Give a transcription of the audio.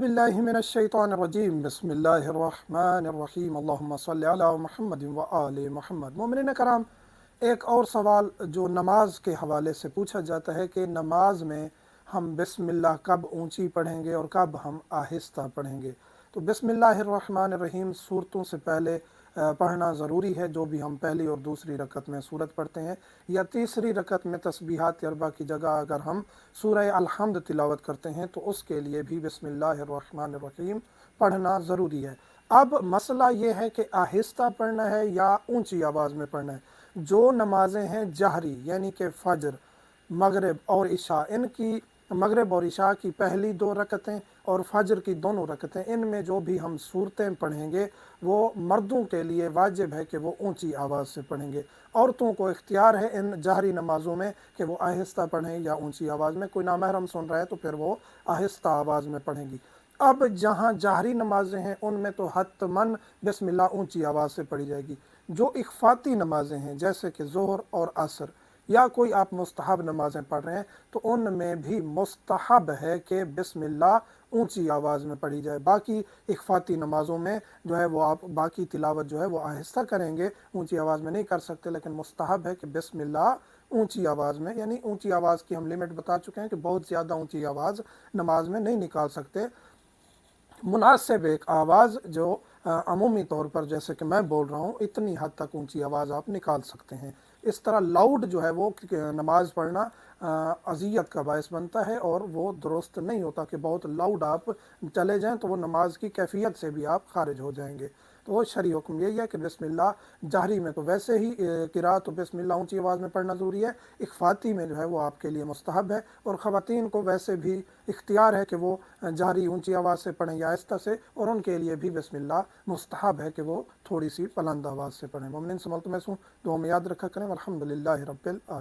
बिल्लाहि मिनश्शैतानिर्रजीम बिस्मिल्लाहिर्रहमानिर्रहीम अल्लाहुम्मा सल्लि अला मुहम्मद व आले मुहम्मद। मोमिनीन कराम, एक और सवाल जो नमाज के हवाले से पूछा जाता है कि नमाज में हम बिस्मिल्लाह कब ऊंची पढ़ेंगे और कब हम आहिस्ता पढ़ेंगे। तो बिस्मिल्लाहिर्रहमानिर्रहीम सूरतों से पहले पढ़ना ज़रूरी है। जो भी हम पहली और दूसरी रकत में सूरत पढ़ते हैं या तीसरी रकत में तस्बीहात अरबा की जगह अगर हम सूरह अल-हम्द तिलावत करते हैं तो उसके लिए भी बिस्मिल्लाहिर्रहमानिर्रहीम पढ़ना ज़रूरी है। अब मसला ये है कि आहिस्ता पढ़ना है या ऊंची आवाज़ में पढ़ना है। जो नमाजें हैं जहरी यानी कि फ़जर, मगरिब और इशा, इनकी मगरिब और इशा की पहली दो रकतें और फजर की दोनों रकतें, इनमें जो भी हम सूरतें पढ़ेंगे वो मर्दों के लिए वाजिब है कि वो ऊंची आवाज़ से पढ़ेंगे। औरतों को इख्तियार है इन जहरी नमाज़ों में कि वो आहिस्ता पढ़ें या ऊंची आवाज़ में। कोई नामहरम सुन रहा है तो फिर वो आहिस्ता आवाज़ में पढ़ेंगी। अब जहाँ जहरी नमाजें हैं उनमें तो हत्तमन बिस्मिल्लाह ऊंची आवाज़ से पढ़ी जाएगी। जो इख्फाती नमाजें हैं जैसे कि ज़ोहर और असर या कोई आप मुस्तहब नमाज़ें पढ़ रहे हैं तो उनमें भी मुस्तहब है कि बिस्मिल्लाह ऊंची आवाज़ में पढ़ी जाए। बाकी इख्फाती नमाज़ों में जो है वो आप बाकी तिलावत जो है वो आहिस्ता करेंगे, ऊंची आवाज़ में नहीं कर सकते, लेकिन मुस्तहब है कि बिस्मिल्लाह ऊंची आवाज़ में, यानी ऊंची आवाज़ की हम लिमिट बता चुके हैं कि बहुत ज़्यादा ऊंची आवाज़ नमाज में नहीं निकाल सकते। मुनासिब एक आवाज़ जो अमूमी तौर पर जैसे कि मैं बोल रहा हूँ इतनी हद तक ऊंची आवाज़ आप निकाल सकते हैं। इस तरह लाउड जो है वो नमाज पढ़ना अज़ियत का बायस बनता है और वो दुरुस्त नहीं होता कि बहुत लाउड आप चले जाएं तो वो नमाज की कैफियत से भी आप खारिज हो जाएंगे। तो वो शरई हुक्म यही है कि बिस्मिल्लाह जहरी में तो वैसे ही किरात तो बिस्मिल्लाह ऊंची आवाज़ में पढ़ना ज़रूरी है, इख्फाती में जो है वो आपके लिए मुस्तहब है। और ख़वातीन को वैसे भी इख्तियार है कि वो जहरी ऊंची आवाज़ से पढ़ें या आहिस्ता से, और उनके लिए भी बिस्मिल्लाह मुस्तहब है कि वो थोड़ी सी बुलंद आवाज़ से पढ़ें। मोमिनीन से मुल्तमस हूँ, दुआ में याद रखा करें। अल्हम्दुलिल्लाहि रब्बिल आलमीन।